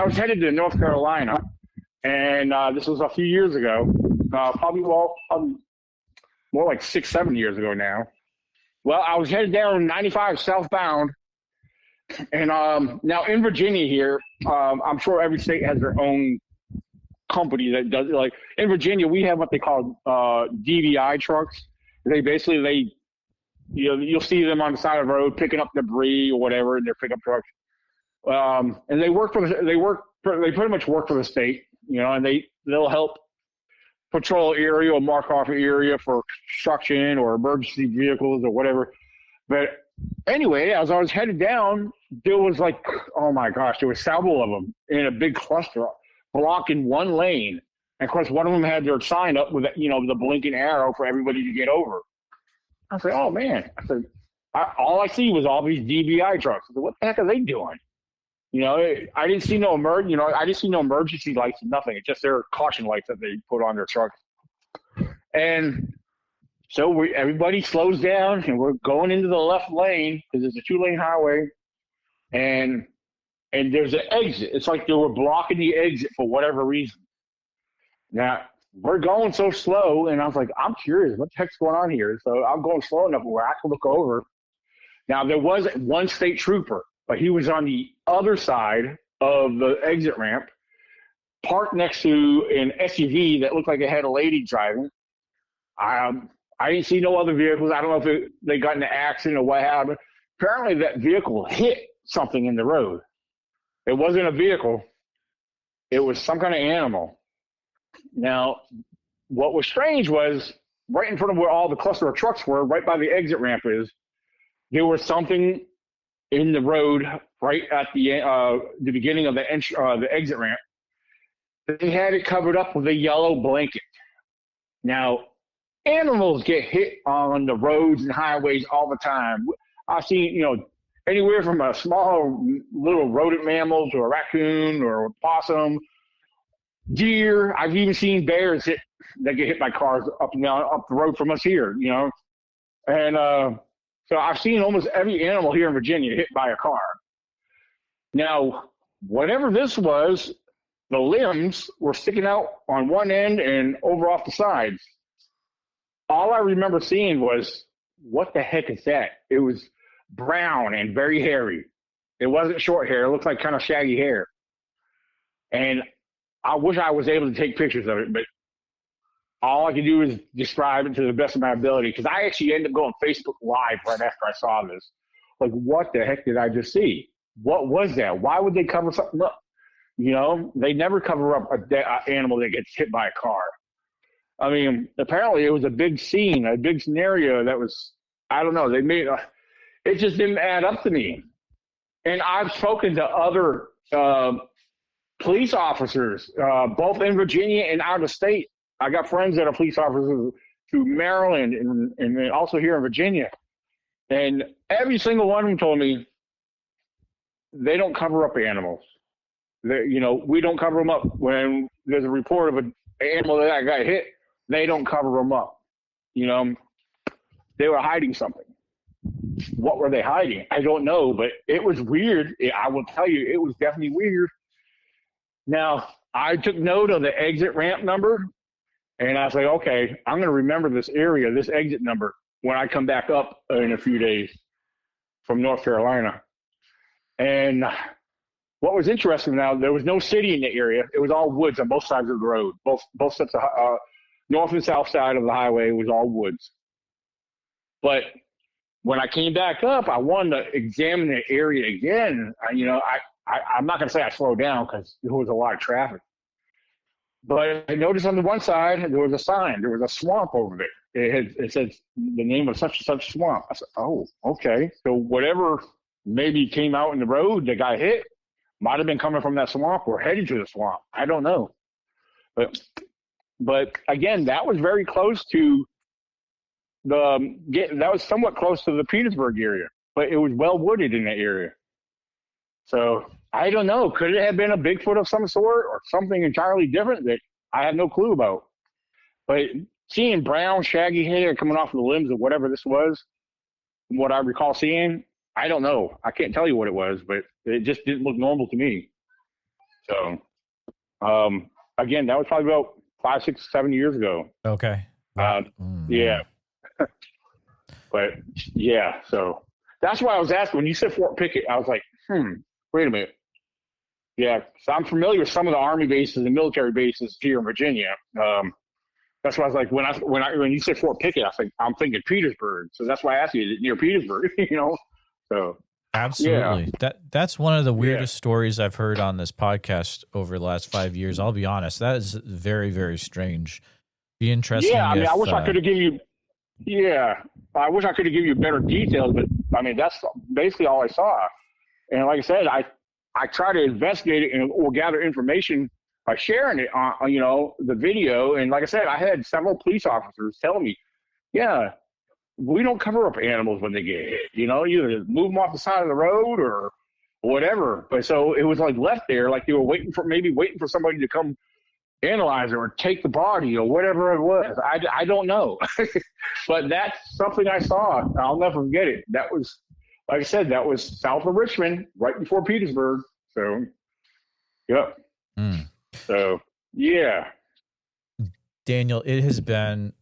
was headed to North Carolina, and this was a few years ago, probably more like 6-7 years ago now. Well, I was headed down 95 southbound. And now in Virginia here, I'm sure every state has their own company that does it. Like in Virginia, we have what they call DVI trucks. You'll see them on the side of the road picking up debris or whatever in their pickup trucks. And they pretty much work for the state, and they'll help patrol area or mark off an area for construction or emergency vehicles or whatever. But anyway, as I was headed down, there was oh my gosh, there were several of them in a big cluster blocking one lane. And of course, one of them had their sign up with, the blinking arrow for everybody to get over. I said, oh man. I said, all I see was all these DVI trucks. I said, what the heck are they doing? I didn't see no emergency lights, nothing. It's just their caution lights that they put on their trucks. And so everybody slows down, and we're going into the left lane because it's a 2-lane highway, and there's an exit. It's like they were blocking the exit for whatever reason. Now we're going so slow, and I was like, I'm curious, what the heck's going on here? So I'm going slow enough where I can look over. Now there was one state trooper, but he was on the other side of the exit ramp, parked next to an SUV that looked like it had a lady driving. I didn't see no other vehicles. I don't know if they got in an accident or what happened. Apparently that vehicle hit something in the road. It wasn't a vehicle. It was some kind of animal. Now, what was strange was right in front of where all the cluster of trucks were, right by the exit ramp there was something in the road right at the beginning of the exit ramp. They had it covered up with a yellow blanket. Now, animals get hit on the roads and highways all the time. I've seen, anywhere from a small little rodent mammal to a raccoon or a possum, deer. I've even seen bears hit that get hit by cars up and down, up the road from us here, you know. And so I've seen almost every animal here in Virginia hit by a car. Now, whatever this was, the limbs were sticking out on one end and over off the sides. All I remember seeing was, what the heck is that? It was brown and very hairy. It wasn't short hair. It looked like kind of shaggy hair. And I wish I was able to take pictures of it, but all I can do is describe it to the best of my ability, because I actually ended up going Facebook Live right after I saw this. Like, what the heck did I just see? What was that? Why would they cover something up? You know, they never cover up an animal that gets hit by a car. I mean, apparently it was a big scene, a big scenario that was, I don't know, they made, it just didn't add up to me. And I've spoken to other police officers, both in Virginia and out of state. I got friends that are police officers through Maryland and also here in Virginia. And every single one of them told me they don't cover up animals. You know, we don't cover them up. When there's a report of an animal that got hit, they don't cover them up. You know, they were hiding something. What were they hiding? I don't know, but it was weird. I will tell you, it was definitely weird. Now, I took note of the exit ramp number, and I was like, okay, I'm going to remember this area, this exit number, when I come back up in a few days from North Carolina. And what was interesting now, there was no city in the area. It was all woods on both sides of the road. Both sets of north and south side of the highway was all woods. But when I came back up, I wanted to examine the area again. I'm not going to say I slowed down because there was a lot of traffic. But I noticed on the one side, there was a sign. There was a swamp over there. It said the name of such and such swamp. I said, oh, okay. So whatever maybe came out in the road that got hit might have been coming from that swamp or headed to the swamp. I don't know. But again, that was very close to that was somewhat close to the Petersburg area, but it was well wooded in that area. So I don't know. Could it have been a Bigfoot of some sort or something entirely different that I have no clue about? But seeing brown, shaggy hair coming off of the limbs of whatever this was, from what I recall seeing, I don't know. I can't tell you what it was, but it just didn't look normal to me. So, again, that was probably about 5, 6, 7 years ago. Okay. Yeah. But yeah, so that's why I was asking when you said Fort Pickett. I was like, wait a minute. Yeah, so I'm familiar with some of the Army bases and military bases here in Virginia. That's why I was like, when you said Fort Pickett, I was like, I'm thinking Petersburg. So that's why I asked you, is it near Petersburg? You know, so absolutely. Yeah. That's one of the weirdest stories I've heard on this podcast over the last 5 years. I'll be honest, that is very, very strange. Be interesting. Yeah, I mean, I wish I could have given you. Yeah, I wish I could have given you better details, but I mean, that's basically all I saw. And like I said, I try to investigate it or gather information by sharing it on, the video. And like I said, I had several police officers telling me, yeah, we don't cover up animals when they get hit. You know, either move them off the side of the road or whatever. But so it was like left there, like they were waiting for somebody to come analyze it or take the body or whatever it was. I don't know. But that's something I saw. I'll never forget it. That was, like I said, that was south of Richmond, right before Petersburg. So, yep. So, yeah. Daniel, it has been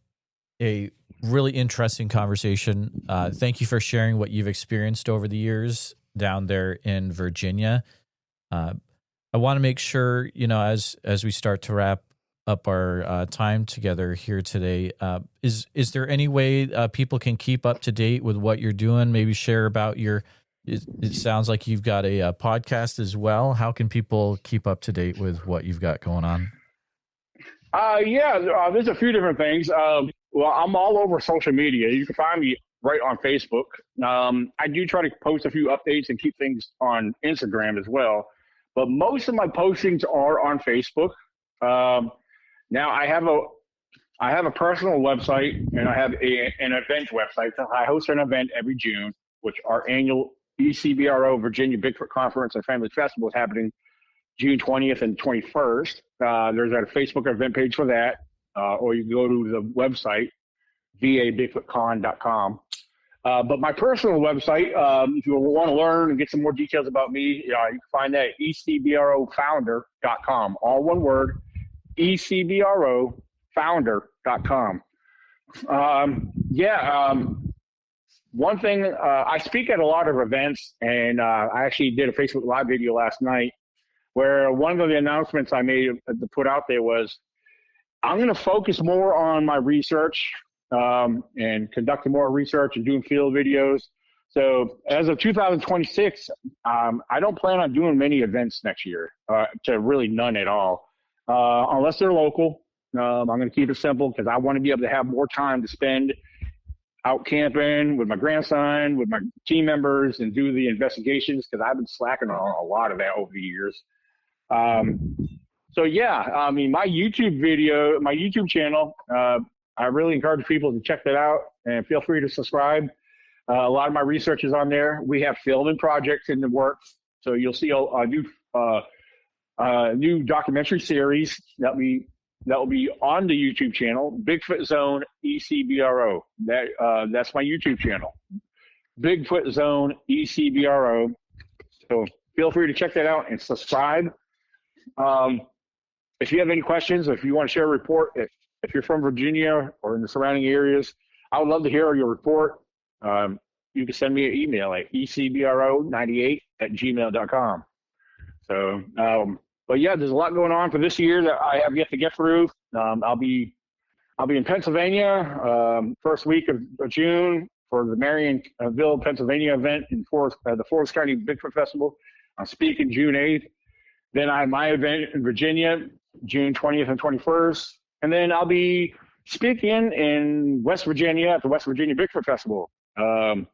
a really interesting conversation. Thank you for sharing what you've experienced over the years down there in Virginia. I want to make sure, as we start to wrap up our time together here today, is there any way people can keep up to date with what you're doing? Maybe share about it sounds like you've got a podcast as well. How can people keep up to date with what you've got going on? There's a few different things. Well, I'm all over social media. You can find me right on Facebook. I do try to post a few updates and keep things on Instagram as well. But most of my postings are on Facebook. Now I have a personal website and I have an event website. I host an event every June, which our annual ECBRO Virginia Bigfoot Conference and Family Festival is happening June 20th and 21st. There's a Facebook event page for that. or you can go to the website, VABigfootCon.com. But my personal website, if you want to learn and get some more details about me, you can find that at ecbrofounder.com. All one word, ecbrofounder.com. One thing, I speak at a lot of events, and I actually did a Facebook Live video last night where one of the announcements I made to put out there was I'm going to focus more on my research and conducting more research and doing field videos. So as of 2026, I don't plan on doing many events next year, to really none at all, unless they're local. I'm going to keep it simple because I want to be able to have more time to spend out camping with my grandson, with my team members, and do the investigations because I've been slacking on a lot of that over the years. My YouTube channel, I really encourage people to check that out and feel free to subscribe. A lot of my research is on there. We have filming projects in the works, so you'll see a new documentary series that will be on the YouTube channel, Bigfoot Zone ECBRO. That's my YouTube channel, Bigfoot Zone ECBRO. So feel free to check that out and subscribe. If you have any questions, if you want to share a report, if you're from Virginia or in the surrounding areas, I would love to hear your report. You can send me an email at ecbro98@gmail.com. So, there's a lot going on for this year that I have yet to get through. I'll be in Pennsylvania first week of June for the Marionville, Pennsylvania event in the Forest County Bigfoot Festival. I'm speaking June 8th. Then I have my event in Virginia, June 20th and 21st. And then I'll be speaking in West Virginia at the West Virginia Bigfoot Festival. That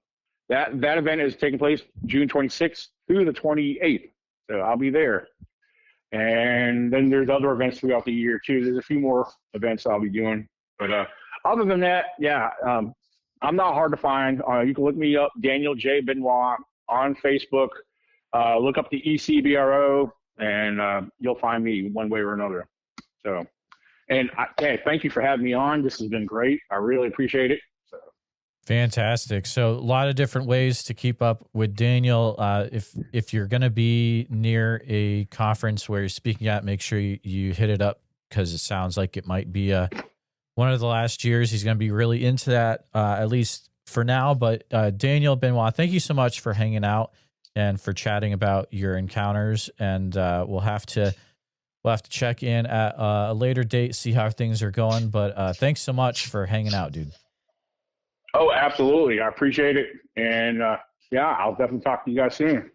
event is taking place June 26th through the 28th. So I'll be there. And then there's other events throughout the year too. There's a few more events I'll be doing. But other than that, I'm not hard to find. You can look me up, Daniel J. Benoit, on Facebook. Look up the ECBRO, and you'll find me one way or another. So, thank you for having me on. This has been great. I really appreciate it. So. Fantastic. So a lot of different ways to keep up with Daniel. If you're going to be near a conference where you're speaking at, make sure you hit it up because it sounds like it might be one of the last years. He's going to be really into that, at least for now. But Daniel Benoit, thank you so much for hanging out and for chatting about your encounters. And we'll have to check in at a later date, see how things are going. But thanks so much for hanging out, dude. Oh, absolutely. I appreciate it. And I'll definitely talk to you guys soon.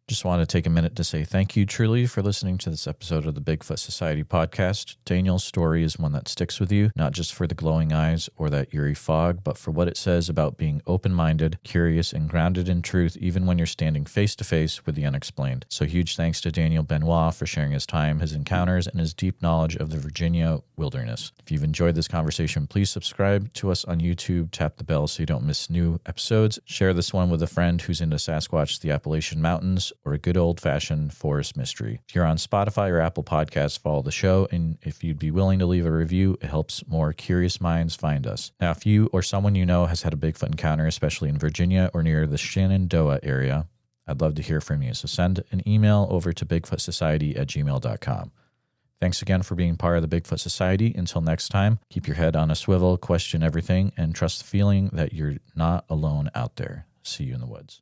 Just want to take a minute to say thank you truly for listening to this episode of the Bigfoot Society podcast. Daniel's story is one that sticks with you, not just for the glowing eyes or that eerie fog, but for what it says about being open-minded, curious, and grounded in truth, even when you're standing face-to-face with the unexplained. So huge thanks to Daniel Benoit for sharing his time, his encounters, and his deep knowledge of the Virginia wilderness. If you've enjoyed this conversation, please subscribe to us on YouTube, tap the bell so you don't miss new episodes, share this one with a friend who's into Sasquatch, the Appalachian Mountains, or a good old-fashioned forest mystery. If you're on Spotify or Apple Podcasts, follow the show, and if you'd be willing to leave a review, it helps more curious minds find us. Now, if you or someone you know has had a Bigfoot encounter, especially in Virginia or near the Shenandoah area, I'd love to hear from you. So send an email over to bigfootsociety@gmail.com. Thanks again for being part of the Bigfoot Society. Until next time, keep your head on a swivel, question everything, and trust the feeling that you're not alone out there. See you in the woods.